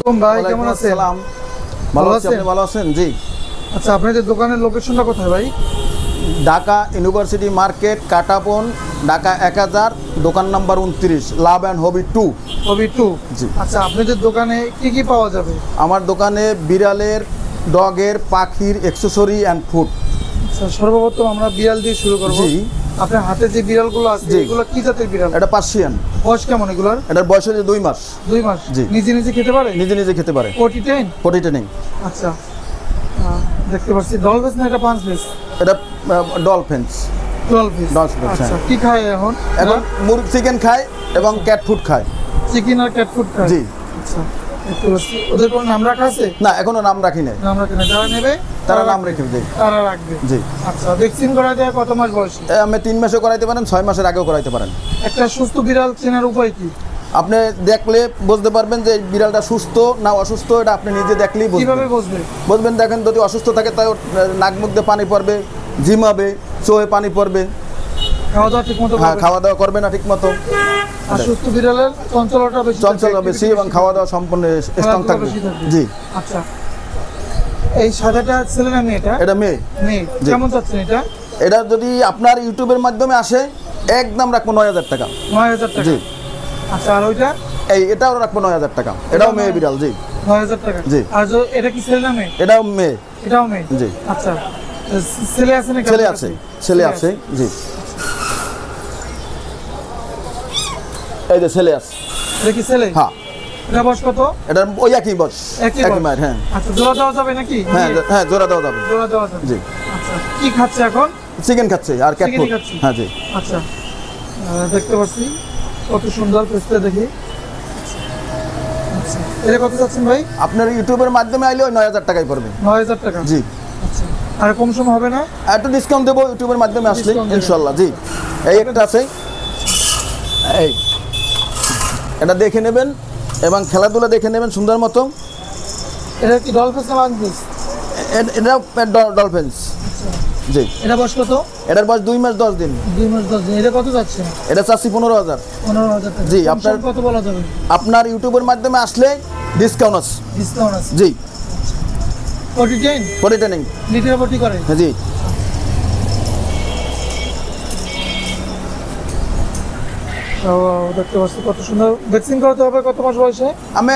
ভাই কেমন আছেন? ভালো আছি, আপনি ভালো আছেন? জি। আচ্ছা, আপনাদের দোকানের লোকেশনটা কোথায় ভাই? ঢাকা ইউনিভার্সিটি মার্কেট, কাটাপন, ঢাকা 1000, দোকান নাম্বার 29, লাভ অ্যান্ড হবি 2। হবি 2। জি। আচ্ছা, আপনাদের দোকানে কি কি পাওয়া যাবে? আমার দোকানে বিড়ালের, ডগের, পাখির অ্যাকসেসরি অ্যান্ড ফুড। আচ্ছা, সর্বপ্রথম আমরা বিড়াল দিয়ে শুরু করব। জি। আপনার হাতে যে বিড়ালগুলো আছে এগুলো কি জাতের বিড়াল? এটা পার্সিয়ান। বয়স কেমন এগুলোর? এটার বয়স হচ্ছে 2 মাস। 2 মাস। জি। নিজে নিজে খেতে পারে? নিজে নিজে খেতে পারে। পটি টেন? পটি ট্রেনিং। আচ্ছা, দেখতে পাচ্ছি ডলফিস না এটা পাঁচ পিস? এটা ডলফিন্স। 12 পিস। আচ্ছা, কি খায় এখন? এখন মুরগি চিকেন খায় এবং ক্যাট ফুড খায়। চিকেন আর ক্যাট ফুড খায়? জি। আচ্ছা, দেখতে পাচ্ছি। ওদের কোনো নাম রাখা আছে? না, এখনো নাম রাখি নাই। নাম রাখে না, যারা নেবে তারা নাম রেখে দেয়। তারা রাখবে। জি। আচ্ছা, ভ্যাকসিন করা দেয় কত মাস বয়সে? আপনি 3 মাসে করাইতে পারেন, 6 মাসের আগেও করাইতে পারেন। একটা সুস্থ বিড়াল চেনার উপায় কি? আপনি দেখলে বুঝতে পারবেন যে বিড়ালটা সুস্থ না অসুস্থ, এটা আপনি নিজে দেখলেই কিভাবে বুঝবেন। বুঝবে? দেখেন যদি অসুস্থ থাকে তাই ওর নাক মুখ দিয়ে পানি পড়বে, ঝিমাবে, চোখে পানি পড়বে। খাওয়া দাওয়া ঠিক মতো? হ্যাঁ, খাওয়া দাওয়া করবে না ঠিক মতো। আর সুস্থ বিড়ালের চঞ্চলতা বেশি? চঞ্চল বেশি এবং খাওয়া দাওয়া সম্পূর্ণ স্ট্রং থাকবে। জি। আচ্ছা, এই সাদাটা ছেলে না মেয়ে? এটা মেয়ে। মেয়ে। জি। কেমন চাচ্ছেন এটা? এটা যদি আপনার ইউটিউবের মাধ্যমে আসে একদম রাখবো 9000 টাকা। 9000 টাকা? জি। আচ্ছা, আর ওইটা? এটাও রাখবো 9000 টাকা। এটাও মেয়ে বিড়াল। জি। 9000 টাকা? জি। আর এটা কি ছেলে না মেয়ে? এটাও মেয়ে। এটাও মেয়ে? জি। আচ্ছা, ছেলে আছে না? ছেলে আছে। ছেলে আছে। জি। এই যে ছেলে আছে। এটা কি ছেলে? হ্যাঁ। এটা বয়স কত? এটা ওই একই বয়স। একই মায়ের। হ্যাঁ। আচ্ছা, জোড়া দেওয়া যাবে নাকি? হ্যাঁ, হ্যাঁ, জোড়া দেওয়া যাবে। জোড়া দেওয়া যাবে। জি। আচ্ছা, কি খাচ্ছে এখন? চিকেন খাচ্ছে আর ক্যাট ফুড। চিকেনই খাচ্ছে? হ্যাঁ, জি। আচ্ছা, দেখতে পাচ্ছি কত সুন্দর পেস্টটা দেখি। আচ্ছা, এটা কত চাচ্ছেন ভাই? আপনার ইউটিউবের মাধ্যমে আইলে ওই 9000 টাকাই পড়বে। 9000 টাকা? জি। আচ্ছা, আর কম সম হবে না? একটু ডিসকাউন্ট দেবো ইউটিউবের মাধ্যমে আসলে Discount দেবেন? ইনশাল্লাহ। জি। এই একটা আছে, এই এটা দেখে নেবেন এবং খেলাধুলা দেখে নেবেন সুন্দর মতো। এটা কি ডলফিস না মানফিস? এটা ডলফিন্স। জি। এটা বয়স কত? এটার বয়স 2 মাস 10 দিন। 2 মাস 10 দিন। এটা কত যাচ্ছে? এটা চাচ্ছি 15000। 15000 টাকা? জি, কম আপনার- সম কত বলা যাবে? আপনার ইউটিউবের মাধ্যমে আসলে ডিসকাউন্ট আছে। ডিসকাউন্ট আছে? জি। পটি টেন? পটি ট্রেনিং। লিটার পটি করে? জি। ও, দেখতে পাচ্ছি কত সুন্দর। ভ্যাকসিন করাতে হবে কত মাস বয়সে? আমি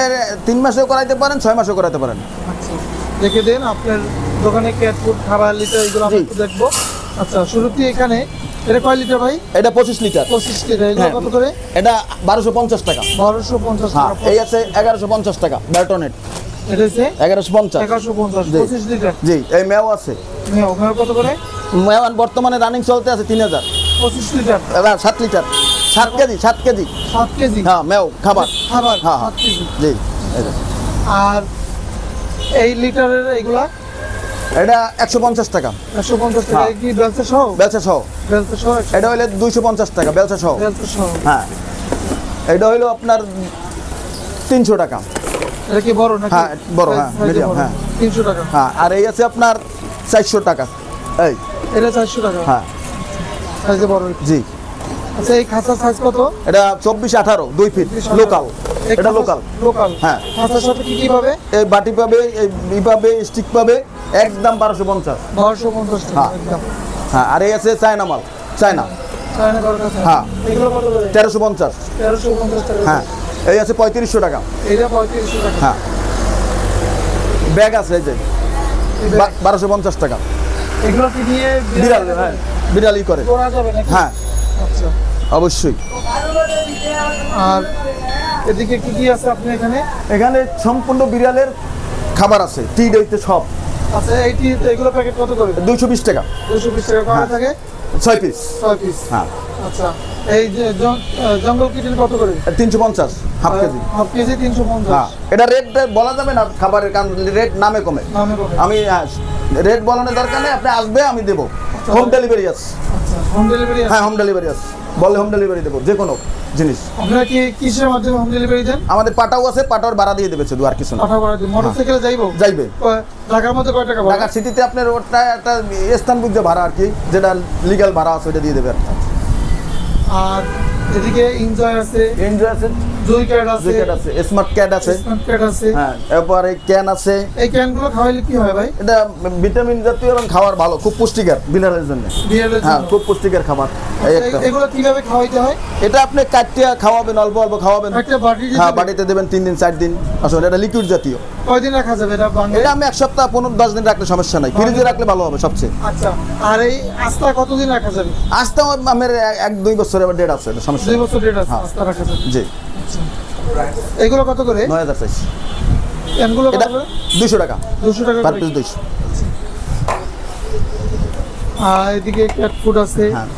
3 মাসেও করাইতে পারেন, 6 মাসেও করাইতে পারেন। আচ্ছা, দেখে দেন আপনার দোকানে ক্যাট ফুড, খাবার, লিটার এগুলো আমরা জি। একটু দেখবো। আচ্ছা, শুরুতে এখানে এটা কয় লিটার ভাই? এটা 25 লিটার। 25 লিটার। এগুলো হ্যাঁ। কত করে? এটা 1250 টাকা। 1250 হ্যাঁ, টাকা? এই আছে 1150 টাকা ব্যাটনেট। এটা হচ্ছে 1150। 1150। জি। 25 লিটার? জি। এই মেও আছে। ওখানে কত করে? মেও বর্তমানে রানিং চলতে আছে 3000। 25 লিটার? এবার 7 লিটার। 7 কেজি। 7 কেজি। 7 কেজি? হ্যাঁ, মেও খাবার। খাবার? হ্যাঁ, 7 কেজি। জি। এই যে। আর এই লিটারের এগুলা? এটা 150 টাকা 150 টাকা? হ্যাঁ। এই কি বেলচা সহ? বেলচা সহ। বেলচা সহ? এটা হইলে 250 টাকা বেলচা সহ। বেলচা সহ? হ্যাঁ। এটা হইলো আপনার 300 টাকা। এটা কি বড় নাকি? হ্যাঁ, বড়, হ্যাঁ, Size এ medium, বড়। হ্যাঁ। 300 টাকা? হ্যাঁ, আর এই আছে আপনার 400 টাকা। এই। এটা 400 টাকা? হ্যাঁ। সাইজে বড়? জি। আচ্ছা, এই খাঁচার সাইজ কত? এটা 24-18 2 ফিট লোকাল। এটা লোকাল। লোকাল? হ্যাঁ। খাঁচার সাথে কি কি পাবে? এই বাটি পাবে, এই পাবে, স্টিক পাবে, একদম 1250। 1250 টাকা হ্যাঁ। একদম। হ্যাঁ, আর এই আছে চায়না মাল। চায়না। চায়না করার কাছে? হ্যাঁ। এগুলো কত করে? 1350। 1350 টাকা? হ্যাঁ। এই আছে 3500 টাকা। এটা 3500 টাকা? হ্যাঁ। ব্যাগ আছে এই যে এই ব্যাগ? 1250 টাকা। এগুলো কি দিয়ে বিড়াল, হ্যাঁ, বিড়ালই করে। করা যাবে নাকি? হ্যাঁ, আচ্ছা। অবশ্যই। আর এদিকে কি কি আছে আপনি এখানে? এখানে সম্পূর্ণ বিড়ালের খাবার আছে, টিড হইতে সব। আচ্ছা, এগুলো প্যাকেট কত করে? 220 টাকা। 220 টাকা করা হ্যাঁ। থাকে? 6 পিস। 6 পিস? হ্যাঁ। আচ্ছা, এই যে জঙ্গল কিটেন কত করে? 350 হাফ কেজি। Half KG 350? হ্যাঁ, এটা রেট বলা যাবে না খাবারের, কারণ রেট নামে কমে। নামে কত? আমি রেট বলানোর দরকার নেই, আপনি আসবে আমি দেবো। হোম ডেলিভারি আছে। আচ্ছা, হোম ডেলিভারি? হ্যাঁ, হোম ডেলিভারি আছে। বলে হোম ডেলিভারি দেবো যে কোনো জিনিস। আপনারা কি কিসের মাধ্যমে হোম ডেলিভারি দেন? আমাদের পাটাও আছে, পাটাওর ভাড়া দিয়ে দেবে শুধু, আর কিছু না। পাঠা করা দিন? মোটরসাইকেলে যাইবো? যাইবে। ঢাকার মধ্যে কয় টাকা ভাড়া? ঢাকা সিটিতে আপনার ওটা একটা স্থান বুঝতে ভাড়া আর কি, যেটা লিগ্যাল ভাড়া আছে ওটা দিয়ে দেবে আর কি। আর এদিকে এনজয় আছে, এনজয় আছে, জুই ক্যাট আছে, জ্যাকেট আছে, স্মার্ট ক্যাট আছে, স্মার্ট ক্যাট আছে। হ্যাঁ, এরপরে ক্যান আছে। এই ক্যানগুলো খাওয়াইলে কি হয় ভাই? এটা ভিটামিন জাতীয় এবং খাবার ভালো, খুব পুষ্টিকর বিড়ালের জন্য। বিড়ালের হ্যাঁ, জন্য? খুব পুষ্টিকর খাবার। এই একটা। এগুলো কিভাবে খাওয়াইতে হয়? এটা আপনি কাটিয়ে খাওয়াবেন, অল্প অল্প খাওয়াবেন। একটা বাটি হ্যাঁ, বাড়িতে দেবেন 3 দিন 4 দিন। আসলে এটা লিকুইড জাতীয়। কয়দিন রাখা যাবে এটা বাংলা? এটা আমি 1 সপ্তাহ 15-10 দিন রাখলে সমস্যা নাই, ফ্রিজে রাখলে ভালো হবে সবচেয়ে। আচ্ছা, আর এই আস্তা কতদিন রাখা যাবে? আজটা আমার 1-2 বছরের ডেট আছে, এটা সমস্যা 2 নেই। বছর ডেট আছে হ্যাঁ। আস্তা রাখা যাবে। জি, এগুলো কত করে? 9000 চাইছি। ক্যানগুলো কত এটা করে? 200 টাকা 200 টাকা পার করে। পিস, 200। আর এদিকে ক্যাট ফুড আছে, হ্যাঁ,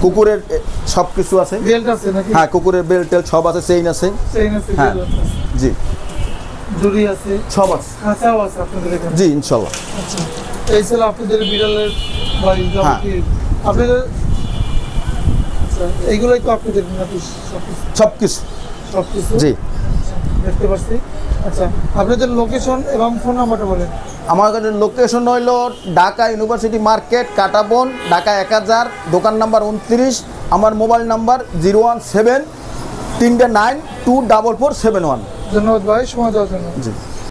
কুকুরের সব কিছু আছে। বেল্ট আছে নাকি? হ্যাঁ, কুকুরের বেল্ট টেল সব আছে, চেইন আছে। চেইন আছে, হ্যাঁ। বেল্ট আছে, জি, জুড়ি আছে, সব আছে। খাঁচাও আছে আপনাদের এখানে। জি, ইনশাল্লাহ। আচ্ছা, এই ছিল আপনাদের বিড়ালের বাড়ি হ্যাঁ। যাবতীয় আপনাদের। আচ্ছা, এইগুলোই তো আপনাদের নাকি সব কিছু। সবকিছু? জি, দেখতে পাচ্ছি। আচ্ছা, আপনাদের লোকেশন এবং ফোন নাম্বারটা বলেন। আমার কাছে লোকেশন হইল ঢাকা ইউনিভার্সিটি মার্কেট, কাটাবন, ঢাকা 1000, দোকান নাম্বার 29। আমার মোবাইল নাম্বার 017-392-44771। ধন্যবাদ ভাই সময় দেওয়ার জন্য। জি।